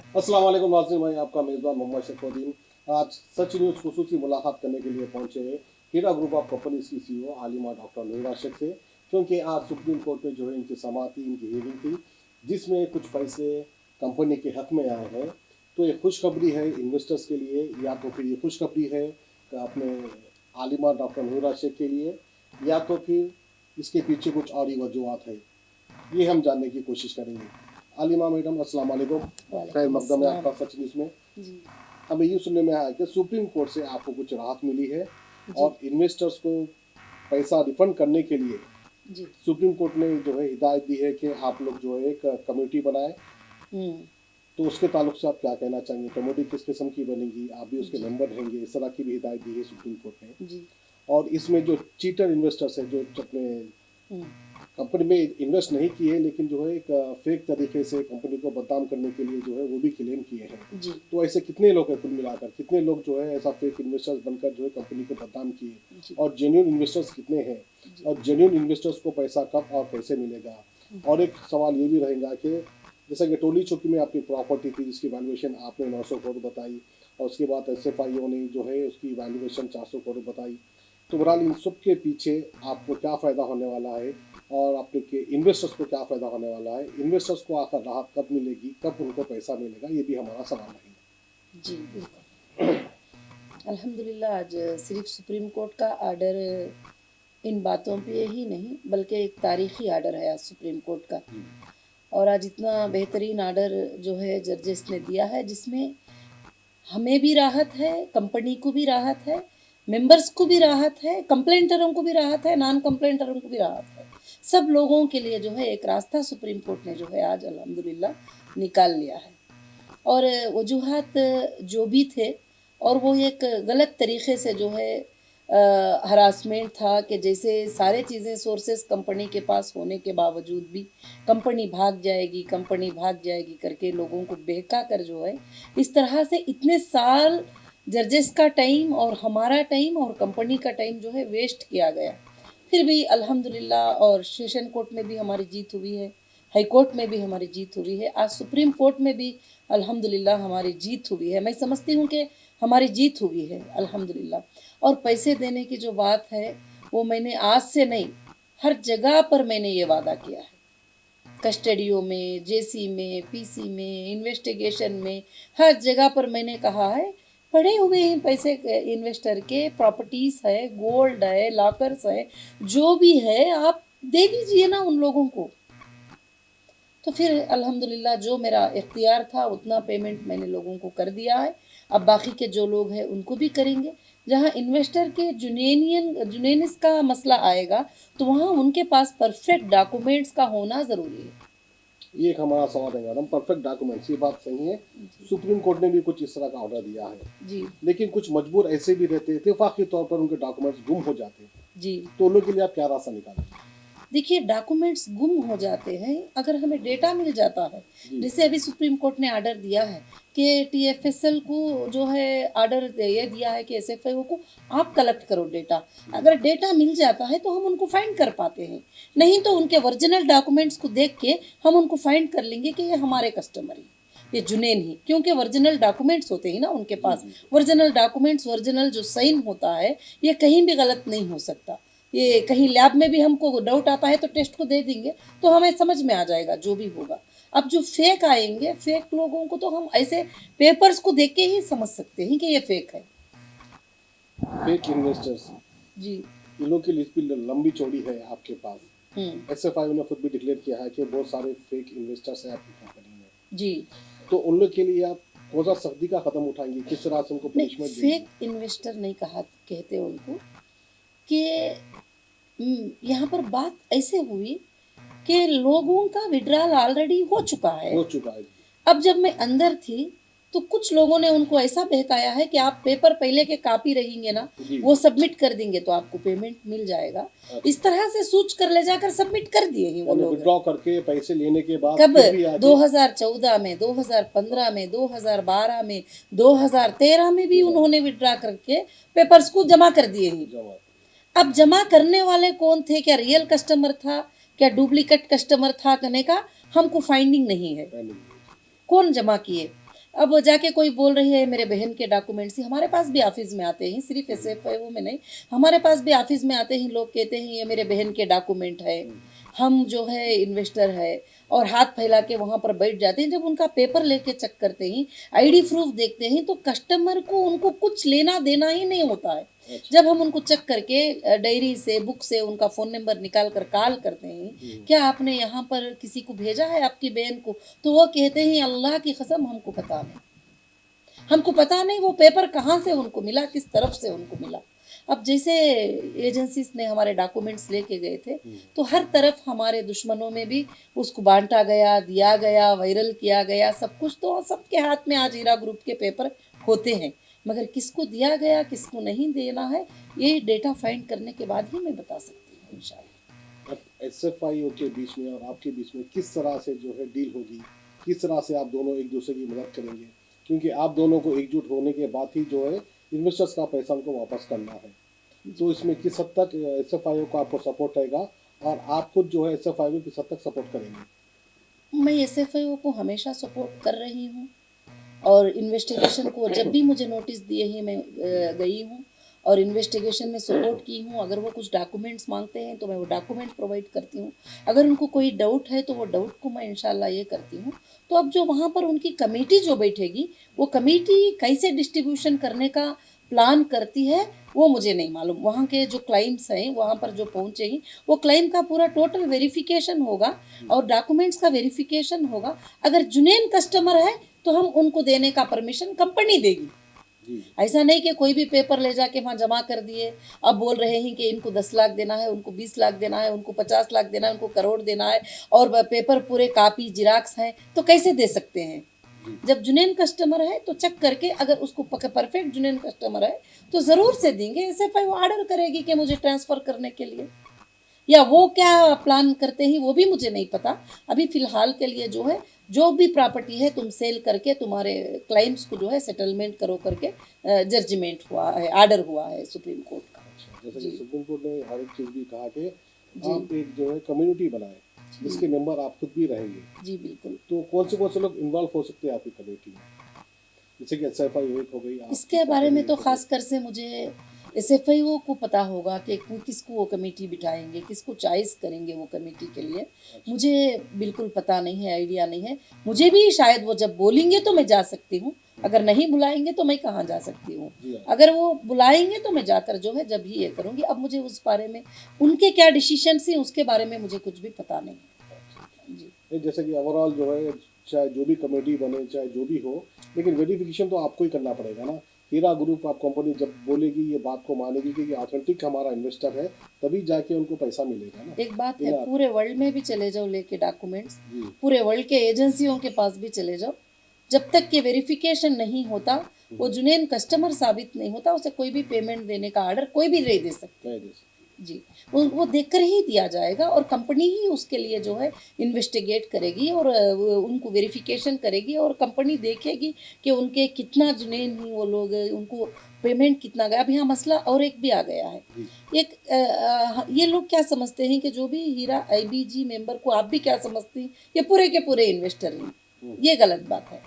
अस्सलाम वालेकुम नाज़रीन, भाई आपका मेज़बान मोहम्मद शरफुद्दीन आज सच न्यूज़ खुसूसी मुलाकात करने के लिए पहुंचे हैं हीरा ग्रुप ऑफ कंपनीज की सीईओ आलिमा डॉक्टर नूरा शेख से, क्योंकि आज सुप्रीम कोर्ट में जो है इंतज़ामात थी, इनकी हियरिंग थी जिसमें कुछ फैसले कंपनी के हक में आए हैं। तो ये खुशखबरी है इन्वेस्टर्स के लिए, या तो फिर ये खुशखबरी है कि अपने आलिमा डॉक्टर नूरा शेख के लिए, या तो फिर इसके पीछे कुछ और ही वजूहत है। ये हम जानने की कोशिश करेंगे। आलिमा मैडम, अस्सलाम वालेकुम। खैर वालेकुम मकदम है अस्सलाम। आपका सच न्यूज़ में। जी हमें ये सुनने में आया कि सुप्रीम कोर्ट से आपको कुछ राहत मिली है जी और इन्वेस्टर्स को पैसा रिफंड करने के लिए जी। सुप्रीम कोर्ट ने जो है हिदायत दी है कि आप लोग जो है एक कमेटी बनाए। हम्म। तो उसके ताल्लुक से आप क्या कहना चाहेंगे? कमेटी किस किस्म की बनेगी? आप भी उसके जी मेंबर रहेंगे, इस तरह की भी हिदायत दी है सुप्रीम कोर्ट ने। जी। और इसमें जो चीटर इन्वेस्टर्स हैं, जो अपने हम्म। कंपनी में इन्वेस्ट नहीं किए लेकिन जो है एक फेक तरीके से कंपनी को बदनाम करने के लिए जो है वो भी क्लेम किए हैं। जी तो ऐसे कितने लोग हैं? कुल मिलाकर कितने लोग जो है ऐसा फेक इन्वेस्टर्स बनकर जो है कंपनी को बदनाम किए, जी और जेन्युइन इन्वेस्टर्स कितने हैं, जी। और जेन्युइन इन्वेस्टर्स को पैसा कब और कैसे मिलेगा? और एक सवाल ये भी रहेगा कि जैसा कि टोली चौकी में आपकी प्रॉपर्टी थी जिसकी वैल्यूएशन आपने 900 करोड़ बताई, और उसके बाद SFIO ने जो है उसकी वैल्यूएशन 400 करोड़ बताई। तो बहरहाल इन सब के पीछे आपको क्या फ़ायदा होने वाला है, और आपके के इन्वेस्टर्स को क्या फ़ायदा होने वाला है? इन्वेस्टर्स को आकर राहत कब मिलेगी, कब उनको पैसा मिलेगा? ये भी हमारा सवाल रहेगा। जी बिल्कुल। अल्हम्दुलिल्लाह आज सिर्फ सुप्रीम कोर्ट का आर्डर इन बातों पे ही नहीं बल्कि एक तारीखी आर्डर है आज सुप्रीम कोर्ट का। और आज इतना बेहतरीन आर्डर जो है जजेस ने दिया है जिसमें हमें भी राहत है, कंपनी को भी राहत है, मेंबर्स को भी राहत है, कंप्लेंटरों को भी राहत है, नॉन कंप्लेंटरों को भी राहत है। सब लोगों के लिए जो है एक रास्ता सुप्रीम कोर्ट ने जो है आज अल्हम्दुलिल्लाह निकाल लिया है। और वजूहात जो भी थे और वो एक गलत तरीके से जो है हरासमेंट था कि जैसे सारे चीज़ें सोर्सेस कंपनी के पास होने के बावजूद भी कंपनी भाग जाएगी करके लोगों को बहका कर जो है इस तरह से इतने साल जजेस का टाइम और हमारा टाइम और कंपनी का टाइम जो है वेस्ट किया गया। फिर भी अल्हम्दुलिल्लाह और सेशन कोर्ट में भी हमारी जीत हुई है, हाई कोर्ट में भी हमारी जीत हुई है, आज सुप्रीम कोर्ट में भी अल्हम्दुलिल्लाह हमारी जीत हुई है। मैं समझती हूँ कि हमारी जीत हुई है अल्हम्दुलिल्लाह। और पैसे देने की जो बात है वो मैंने आज से नहीं, हर जगह पर मैंने ये वादा किया है। कस्टडियो में, जेसी में, पीसी में, इन्वेस्टिगेशन में, हर जगह पर मैंने कहा है पड़े हुए हैं पैसे इन्वेस्टर के, प्रॉपर्टीज है, गोल्ड है, लॉकर्स है, जो भी है आप दे दीजिए ना उन लोगों को। तो फिर अल्हम्दुलिल्लाह जो मेरा इख्तियार था उतना पेमेंट मैंने लोगों को कर दिया है। अब बाकी के जो लोग हैं उनको भी करेंगे। जहाँ इन्वेस्टर के जुनेनिस का मसला आएगा तो वहाँ उनके पास परफेक्ट डॉक्यूमेंट्स का होना ज़रूरी है। ये एक हमारा सवाल है मैडम, परफेक्ट डॉक्यूमेंट्स, ये बात सही है। जी सुप्रीम कोर्ट ने भी कुछ इस तरह का ऑर्डर दिया है, जी लेकिन कुछ मजबूर ऐसे भी रहते हैं, इतफाक़ी तौर पर उनके डॉक्यूमेंट्स गुम हो जाते हैं। जी। तो उन लोगों के लिए आप क्या रास्ता निकालेंगे? देखिए डॉक्यूमेंट्स गुम हो जाते हैं अगर हमें डेटा मिल जाता है। जी जैसे अभी सुप्रीम कोर्ट ने आर्डर दिया है कि TFSL को जो है आर्डर ये दिया है कि SFIO को आप कलेक्ट करो डेटा। अगर डेटा मिल जाता है तो हम उनको फाइंड कर पाते हैं, नहीं तो उनके ओरिजिनल डॉक्यूमेंट्स को देख के हम उनको फाइंड कर लेंगे कि ये हमारे कस्टमर हैं, ये जुनैन ही, क्योंकि ओरिजिनल डॉक्यूमेंट्स होते हैं ना उनके जी पास। जी। ओरिजिनल डॉक्यूमेंट्स, ओरिजिनल जो साइन होता है ये कहीं भी गलत नहीं हो सकता। ये कहीं लैब में भी हमको डाउट आता है तो टेस्ट को दे देंगे तो हमें समझ में आ जाएगा जो भी होगा। अब जो फेक आएंगे, फेक लोगों को तो हम ऐसे पेपर्स को देख के ही समझ सकते हैं कि ये फेक है। फेक इन्वेस्टर्स, जी। इन लोगों की लिस्ट भी लंबी चौड़ी है आपके पास। हम्म। SFIO ने खुद भी डिक्लेयर किया है कि बहुत सारे फेक इन्वेस्टर्स हैं आपकी कंपनी में। जी। तो उन लोग के लिए आप कौन सा सख्ती का कदम उठाएंगे, किस तरह से उनको नहीं, पनिशमेंट देंगे? फेक इन्वेस्टर नहीं कहा कहते उनको कि यहाँ पर बात ऐसे हुई कि लोगों का विड्रॉल ऑलरेडी हो चुका है। हो चुका है। अब जब मैं अंदर थी तो कुछ लोगों ने उनको ऐसा बहकाया है कि आप पेपर पहले के कॉपी रहेंगे ना जी। वो सबमिट कर देंगे तो आपको पेमेंट मिल जाएगा। इस तरह से सोच कर ले जाकर सबमिट कर दिए हैं वो यानी लोग। विड्रॉ करके पैसे लेने के बाद कब? फिर भी आगे 2014 में, 2015 में, 2012 में, 2013 में भी उन्होंने विड्रॉ करके पेपर्स को जमा कर दिए हैं। जमा। अब जमा करने वाले कौन थे, क्या रियल कस्टमर था, क्या डुप्लीकेट कस्टमर था, करने का हमको फाइंडिंग नहीं है। कौन जमा किए, अब जाके कोई बोल रही है मेरे बहन के डॉक्यूमेंट्स ही हमारे पास भी ऑफिस में आते हैं, सिर्फ एसएफआईओ में नहीं, हमारे पास भी ऑफिस में आते हैं लोग, कहते हैं ये मेरे बहन के डॉक्यूमेंट है, हम जो है इन्वेस्टर है, और हाथ फैला के वहाँ पर बैठ जाते हैं। जब उनका पेपर लेके चेक करते हैं, आईडी प्रूफ देखते हैं, तो कस्टमर को उनको कुछ लेना देना ही नहीं होता है। जब हम उनको चेक करके डायरी से, बुक से उनका फ़ोन नंबर निकाल कर कॉल करते हैं, क्या आपने यहाँ पर किसी को भेजा है आपकी बहन को, तो वो कहते हैं अल्लाह की कसम हमको पता नहीं, हमको पता नहीं वो पेपर कहाँ से उनको मिला, किस तरफ से उनको मिला। अब जैसे एजेंसीज ने हमारे डॉक्यूमेंट्स लेके गए थे, तो हर तरफ हमारे दुश्मनों में भी उसको बांटा गया, दिया गया, वायरल किया गया, सब कुछ। तो सबके हाथ में आज हीरा ग्रुप के पेपर होते हैं, मगर किसको दिया गया किसको नहीं देना है, ये डेटा फाइंड करने के बाद ही मैं बता सकती हूँ इंशाल्लाह। अब एसएफआईओ के बीच में और आपके बीच में किस तरह से जो है डील होगी, किस तरह से आप दोनों एक दूसरे की मदद करेंगे, क्योंकि आप दोनों को एकजुट होने के बाद ही जो है इन्वेस्टर्स का पैसा उनको वापस करना है। तो इसमें किस हद तक एसएफआईओ का आपको सपोर्ट रहेगा और आप खुद जो है एसएफआईओ किस हद तक सपोर्ट करेंगे? मैं एसएफआईओ को हमेशा सपोर्ट कर रही हूँ, और इन्वेस्टिगेशन को जब भी मुझे नोटिस दिए हैं मैं गई हूँ और इन्वेस्टिगेशन में सपोर्ट की हूँ। अगर वो कुछ डॉक्यूमेंट्स मांगते हैं तो मैं वो डॉक्यूमेंट प्रोवाइड करती हूँ, अगर उनको कोई डाउट है तो वो डाउट को मैं इंशाल्लाह ये करती हूँ। तो अब जो वहाँ पर उनकी कमेटी जो बैठेगी, वो कमेटी कैसे डिस्ट्रीब्यूशन करने का प्लान करती है वो मुझे नहीं मालूम। वहाँ के जो क्लाइंट्स हैं वहाँ पर जो पहुँचे ही, वो क्लाइम का पूरा टोटल वेरिफिकेशन होगा और डॉक्यूमेंट्स का वेरिफिकेशन होगा। अगर जुनेन कस्टमर है तो हम उनको देने का परमिशन कंपनी देगी। ऐसा नहीं कि कोई भी पेपर ले जाके वहाँ जमा कर दिए, अब बोल रहे हैं कि इनको 10 लाख देना है, उनको 20 लाख देना है, उनको 50 लाख देना है, उनको करोड़ देना है, और पेपर पूरे कापी जिराक्स हैं, तो कैसे दे सकते हैं। जब जुनेन कस्टमर है तो चेक करके, अगर उसको परफेक्ट जुनेन कस्टमर है तो ज़रूर से देंगे। एसएफआई वो ऑर्डर करेगी कि मुझे ट्रांसफ़र करने के लिए, या वो क्या प्लान करते हैं वो भी मुझे नहीं पता। अभी फ़िलहाल के लिए जो है, जो भी प्रॉपर्टी है तुम सेल करके तुम्हारे क्लाइम्स को जो है सेटलमेंट करो करके जजमेंट हुआ है, ऑर्डर हुआ है सुप्रीम कोर्ट का। जैसे जी कि सुप्रीम कोर्ट ने हर एक चीज़ भी कहा कि जी आप एक जो है कम्युनिटी बनाए जिसके मेंबर आप खुद भी रहेंगे। जी बिल्कुल। तो कौन से लोग इन्वॉल्व हो सकते हैं आपकी कमेटी में? जैसे कि एसएफआईओ एक हो गई, आपकी इसके बारे में कमेटी तो एक हो खास कर से मुझे एसएफआईओ को पता होगा कि किसको वो कमेटी बिठाएंगे, किसको चॉइस करेंगे वो कमेटी के लिए। मुझे बिल्कुल पता नहीं है, आइडिया नहीं है। मुझे भी शायद वो जब बोलेंगे तो मैं जा सकती हूँ, अगर नहीं बुलाएंगे तो मैं कहाँ जा सकती हूँ। जी हाँ। अगर वो बुलाएंगे तो मैं जाकर जो है जब ही ये करूँगी। अब मुझे उस बारे में, उनके क्या डिसीजन हैं उसके बारे में मुझे कुछ भी पता नहीं है। जी नहीं, जैसे कि ओवरऑल जो है चाहे जो भी कमेटी बने चाहे जो भी हो, लेकिन वेरिफिकेशन तो आपको ही करना पड़ेगा ना। हीरा ग्रुप आप कंपनी जब बोलेगी, ये बात को मानेगी कि ये ऑथेंटिक हमारा इन्वेस्टर है, तभी जाके उनको पैसा मिलेगा ना। एक बात है, बिना पूरे वर्ल्ड में भी चले जाओ लेके डॉक्यूमेंट्स, जी पूरे वर्ल्ड के एजेंसियों के पास भी चले जाओ, जब तक कि वेरिफिकेशन नहीं होता, वो जुनेन कस्टमर साबित नहीं होता, उसे कोई भी पेमेंट देने का ऑर्डर कोई भी नहीं दे सकता। नहीं दे सकते। जी, वो देखकर ही दिया जाएगा, और कंपनी ही उसके लिए जो है इन्वेस्टिगेट करेगी और उनको वेरिफिकेशन करेगी, और कंपनी देखेगी कि उनके कितना जुनेन ही वो लोग, उनको पेमेंट कितना गया। अब यहाँ मसला और एक भी आ गया है। एक ये लोग क्या समझते हैं कि जो भी हीरा आईबीजी मेंबर को, आप भी क्या समझती हैं, ये पूरे के पूरे इन्वेस्टर हैं। ये गलत बात है।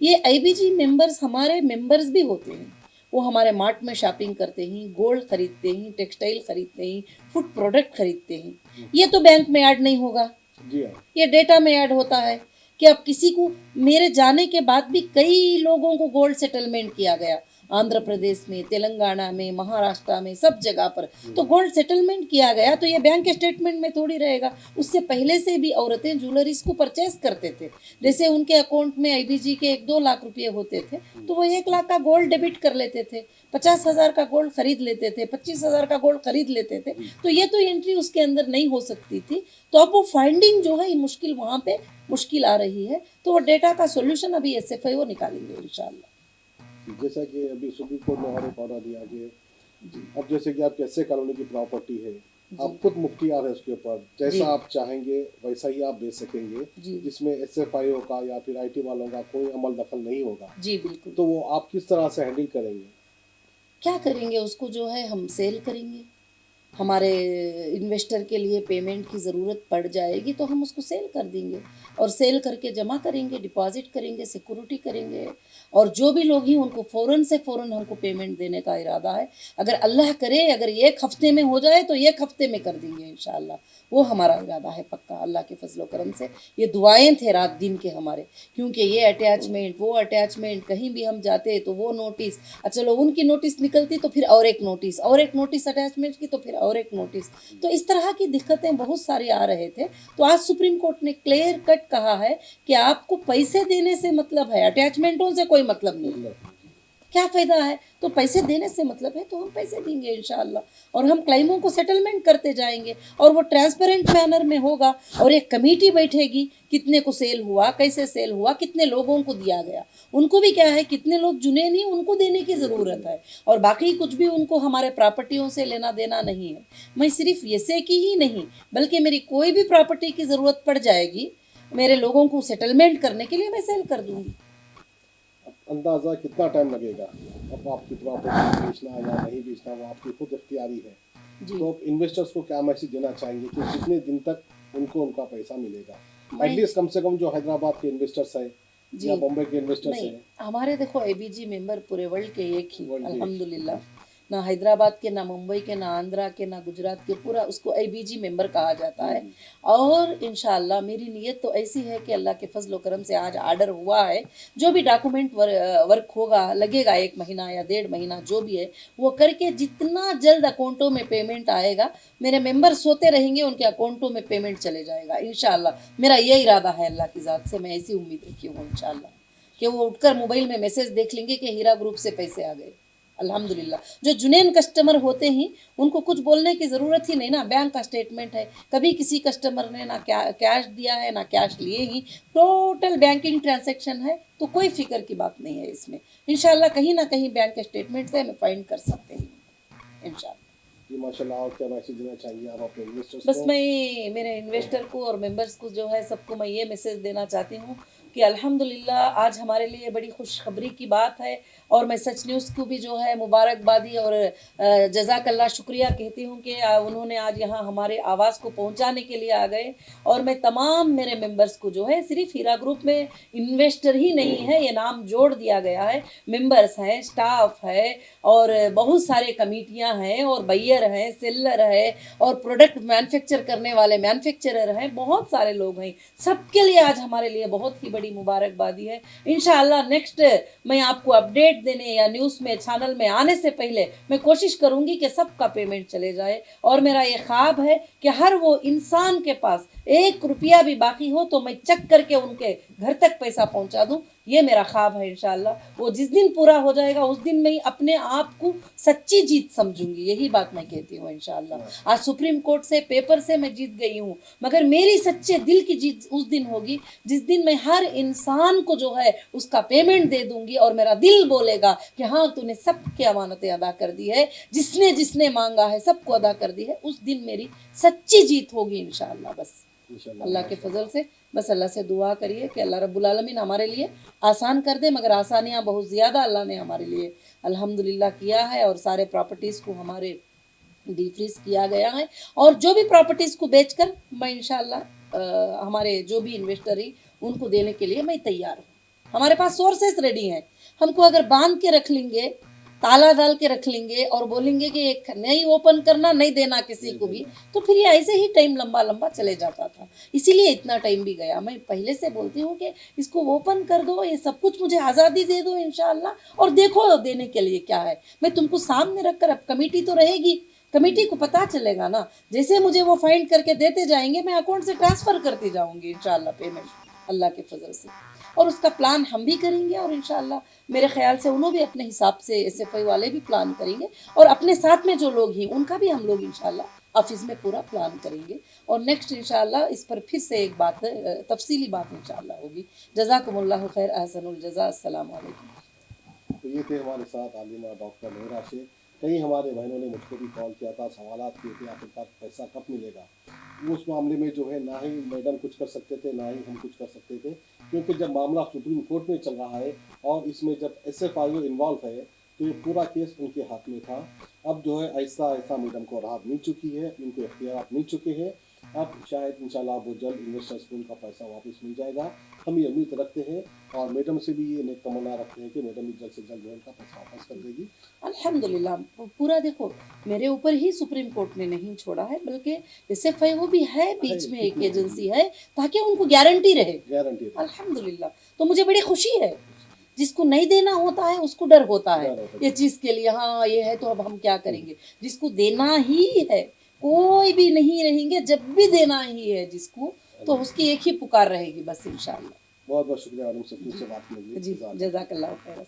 ये आईबीजी मेंबर्स हमारे मेंबर्स भी होते हैं, वो हमारे मार्ट में शॉपिंग करते हैं, गोल्ड खरीदते हैं, टेक्सटाइल खरीदते हैं, फूड प्रोडक्ट खरीदते हैं। ये तो बैंक में ऐड नहीं होगा, जी हाँ। ये डेटा में ऐड होता है कि अब किसी को, मेरे जाने के बाद भी कई लोगों को गोल्ड सेटलमेंट किया गया, आंध्र प्रदेश में, तेलंगाना में, महाराष्ट्र में, सब जगह पर तो गोल्ड सेटलमेंट किया गया। तो ये बैंक स्टेटमेंट में थोड़ी रहेगा। उससे पहले से भी औरतें ज्वेलरीज को परचेस करते थे। जैसे उनके अकाउंट में आईबीजी के 1-2 लाख रुपये होते थे, तो वो 1 लाख का गोल्ड डेबिट कर लेते थे, 50,000 का गोल्ड खरीद लेते थे, 25,000 का गोल्ड खरीद लेते थे। तो ये तो एंट्री उसके अंदर नहीं हो सकती थी। तो अब वो फाइंडिंग जो है, ये मुश्किल, वहाँ पे मुश्किल आ रही है। तो वो डेटा का सोल्यूशन अभी एसएफआईओ निकालेंगे इंशाल्लाह। जैसा कि अभी सुप्रीम कोर्ट ने और एक ऑर्डर दिया कि अब जैसे कि आपके एसए कॉलोनी की प्रॉपर्टी है, आप खुद मुख्तियार है उसके ऊपर, जी। जैसा आप चाहेंगे वैसा ही आप बेच सकेंगे, जी जिसमें एसएफआईओ का या फिर आईटी वालों का कोई अमल दखल नहीं होगा। जी बिल्कुल। तो वो आप किस तरह से हैंडल करेंगे? क्या करेंगे, उसको जो है हम सेल करेंगे। हमारे इन्वेस्टर के लिए पेमेंट की ज़रूरत पड़ जाएगी तो हम उसको सेल कर देंगे। और सेल करके जमा करेंगे, डिपॉजिट करेंगे, सिक्योरिटी करेंगे, और जो भी लोग ही उनको फ़ौरन से फ़ौरन हमको पेमेंट देने का इरादा है। अगर अल्लाह करे, अगर एक हफ्ते में हो जाए तो एक हफ्ते में कर देंगे इंशाअल्लाह। वो हमारा इरादा है पक्का, अल्लाह के फजल करम से। ये दुआएं थे रात दिन के हमारे, क्योंकि ये अटैचमेंट वो अटैचमेंट, कहीं भी हम जाते तो वो नोटिस, चलो उनकी नोटिस निकलती तो फिर और एक नोटिस अटैचमेंट की तो फिर और एक नोटिस। तो इस तरह की दिक्कतें बहुत सारी आ रहे थे। तो आज सुप्रीम कोर्ट ने क्लियर कट कहा है कि आपको पैसे देने से मतलब है, अटैचमेंटों से कोई मतलब नहीं। क्या फ़ायदा है? तो पैसे देने से मतलब है तो हम पैसे देंगे इंशाअल्लाह, और हम क्लेमों को सेटलमेंट करते जाएंगे, और वो ट्रांसपेरेंट मैनर में होगा, और एक कमेटी बैठेगी, कितने को सेल हुआ, कैसे सेल हुआ, कितने लोगों को दिया गया। उनको भी क्या है, कितने लोग चुने नहीं उनको देने की ज़रूरत है, और बाकी कुछ भी उनको हमारे प्रॉपर्टियों से लेना देना नहीं है। मैं सिर्फ ऐसे की ही नहीं, बल्कि मेरी कोई भी प्रॉपर्टी की ज़रूरत पड़ जाएगी मेरे लोगों को सेटलमेंट करने के लिए, मैं सेल कर दूँगी। अंदाजा कितना टाइम लगेगा? अब आपकी प्रॉपर्टी बेचना या नहीं बेचना वो आपकी खुद इख्तियारी है। जी। तो इन्वेस्टर्स को क्या मैसेज देना चाहेंगे कि कितने दिन तक उनको उनका पैसा मिलेगा? मैं एटलीस्ट कम से कम जो हैदराबाद के इन्वेस्टर्स है जी या बॉम्बे के इन्वेस्टर्स नहीं, हैं, हमारे देखो एबीजी मेंबर पूरे वर्ल्ड के एक ही, वर्ल्ड के अल्हम्दुलिल्लाह। ना हैदराबाद के, ना मुंबई के, ना आंध्रा के, ना गुजरात के, पूरा उसको एबीजी मेंबर कहा जाता है। और इंशाअल्लाह मेरी नीयत तो ऐसी है कि अल्लाह के फजल करम से आज आर्डर हुआ है, जो भी डॉक्यूमेंट वर्क होगा, लगेगा 1 महीना या 1.5 महीना जो भी है, वो करके जितना जल्द अकाउंटों में पेमेंट आएगा, मेरे मेंबर सोते रहेंगे, उनके अकाउंटों में पेमेंट चले जाएगा इंशाअल्लाह। मेरा ये इरादा है, अल्लाह की ज़ात से मैं ऐसी उम्मीद रखी हूँ इंशाअल्लाह, कि वो उठकर मोबाइल में मैसेज देख लेंगे कि हीरा ग्रुप से पैसे आ गए। अल्हम्दुलिल्लाह। जो जुनैन कस्टमर होते हैं उनको कुछ बोलने की ज़रूरत ही नहीं ना, बैंक का स्टेटमेंट है, कभी किसी कस्टमर ने ना कैश दिया है ना कैश लिए ही, टोटल बैंकिंग ट्रांजैक्शन है, तो कोई फिक्र की बात नहीं है इसमें। इंशाल्लाह कहीं ना कहीं बैंक के स्टेटमेंट से हमें फाइंड कर सकते हैं इंशाल्लाह। जी माशाल्लाह। और क्या मैसेज देना चाहिए आप अपने इन्वेस्टर्स बस को? मैं मेरे इन्वेस्टर को और मेंबर्स को जो है सबको मैं ये मैसेज देना चाहती हूँ कि अल्हम्दुलिल्लाह आज हमारे लिए बड़ी खुशखबरी की बात है, और मैं सच न्यूज़ को भी जो है मुबारकबादी और जज़ाकल्लाह शुक्रिया कहती हूँ कि उन्होंने आज यहाँ हमारे आवाज़ को पहुँचाने के लिए आ गए। और मैं तमाम मेरे मेंबर्स को जो है, सिर्फ हीरा ग्रुप में इन्वेस्टर ही नहीं है, ये नाम जोड़ दिया गया है, मेंबर्स हैं, स्टाफ है, और बहुत सारे कमेटियाँ हैं, और बायर हैं, सेलर है, और प्रोडक्ट मैन्युफैक्चर करने वाले मैन्युफैक्चरर हैं, बहुत सारे लोग हैं। सबके लिए आज हमारे लिए बहुत ही बड़ी मुबारकबादी है। इंशाअल्लाह नेक्स्ट मैं आपको अपडेट देने या न्यूज़ में चैनल में आने से पहले मैं कोशिश करूंगी कि सबका पेमेंट चले जाए, और मेरा ये ख्वाब है कि हर वो इंसान के पास 1 रुपया भी बाकी हो तो मैं चेक करके उनके घर तक पैसा पहुंचा दूं। ये मेरा ख्वाब है इंशाअल्लाह। वो जिस दिन पूरा हो जाएगा उस दिन मैं अपने आप को सच्ची जीत समझूंगी, यही बात मैं कहती हूँ इंशाअल्लाह। आज सुप्रीम कोर्ट से पेपर से मैं जीत गई हूँ, मगर मेरी सच्चे दिल की जीत उस दिन होगी जिस दिन मैं हर इंसान को जो है उसका पेमेंट दे दूंगी, और मेरा दिल बोलेगा कि हाँ तूने सबकी अमानतें अदा कर दी है, जिसने जिसने मांगा है सबको अदा कर दी है। उस दिन मेरी सच्ची जीत होगी इंशाअल्लाह। बस इंशाल्लाह अल्लाह के फजल से, बस अल्लाह से दुआ करिए कि अल्लाह रब्बुल आलमीन हमारे लिए आसान कर दे, मगर आसानियाँ बहुत ज़्यादा अल्लाह ने हमारे लिए अल्हम्दुलिल्लाह किया है, और सारे प्रॉपर्टीज़ को हमारे डिफ्रीज किया गया है। और जो भी प्रॉपर्टीज़ को बेचकर मैं इंशाल्लाह हमारे जो भी इन्वेस्टर हैं उनको देने के लिए मैं तैयार हूँ। हमारे पास सोर्सेस रेडी हैं। हमको अगर बांध के रख लेंगे, ताला डाल के रख लेंगे, और बोलेंगे कि एक नहीं ओपन करना, नहीं देना किसी को भी, तो फिर ये ऐसे ही टाइम लंबा लंबा चले जाता था। इसीलिए इतना टाइम भी गया। मैं पहले से बोलती हूँ कि इसको ओपन कर दो, ये सब कुछ मुझे आज़ादी दे दो इंशाल्लाह, और देखो देने के लिए क्या है। मैं तुमको सामने रखकर, अब कमेटी तो रहेगी, कमेटी को पता चलेगा ना, जैसे मुझे वो फाइंड करके देते जाएंगे मैं अकाउंट से ट्रांसफ़र करती जाऊंगी इंशाल्लाह पेमेंट, अल्लाह के फजल से। और उसका प्लान हम भी करेंगे, और इंशाल्लाह मेरे ख्याल से उन्होंने भी अपने हिसाब से एसएफआई वाले भी प्लान करेंगे, और अपने साथ में जो लोग हैं उनका भी हम लोग इंशाल्लाह ऑफिस में पूरा प्लान करेंगे। और नेक्स्ट इंशाल्लाह इस पर फिर से एक बात तफसीली बात इंशाल्लाह होगी। जज़ाकुमुल्लाहु खैर, अहसनुल जज़ा, अस्सलाम वालेकुम। तो ये थे हमारे साथ आलिमा डॉक्टर नूरा शेख। कई हमारे बहनों ने मुझको भी कॉल किया था, सवाल किए थे आखिरकार पैसा कब मिलेगा। उस मामले में जो है ना ही मैडम कुछ कर सकते थे ना ही हम कुछ कर सकते थे, क्योंकि जब मामला सुप्रीम कोर्ट में चल रहा है और इसमें जब SFIO इन्वॉल्व है तो ये पूरा केस उनके हाथ में था। अब जो है ऐसा ऐसा मैडम को राहत मिल चुकी है, इनको इख्तियार मिल चुके हैं अब शायद इंशाल्लाह वो जल्द इन्वेस्टर्स को उनका पैसा वापस मिल जाएगा। हम ये उम्मीद रखते हैं और मैडम से भी ये नेक तमन्ना रखते हैं कि मैडम भी जल्द से जल्द जो है उनका पैसा वापस कर देगी। अल्हम्दुलिल्लाह पूरा देखो मेरे ऊपर ही सुप्रीम कोर्ट ने नहीं छोड़ा है, बल्कि एसएफआई वो भी है बीच में एक एजेंसी है ताकि उनको गारंटी रहे। गारंटी अल्हम्दुलिल्लाह, तो मुझे बड़ी खुशी है। जिसको नहीं देना होता है उसको डर होता है डर होता है। ये चीज़ के लिए, हाँ ये है तो अब हम क्या करेंगे। जिसको देना ही है, कोई भी नहीं रहेंगे, जब भी देना ही है जिसको, तो उसकी एक ही पुकार रहेगी बस इंशाल्लाह। बहुत बहुत शुक्रिया मैडम से फिर से बात करने के लिए। जी जज़ाकल्लाह खैर।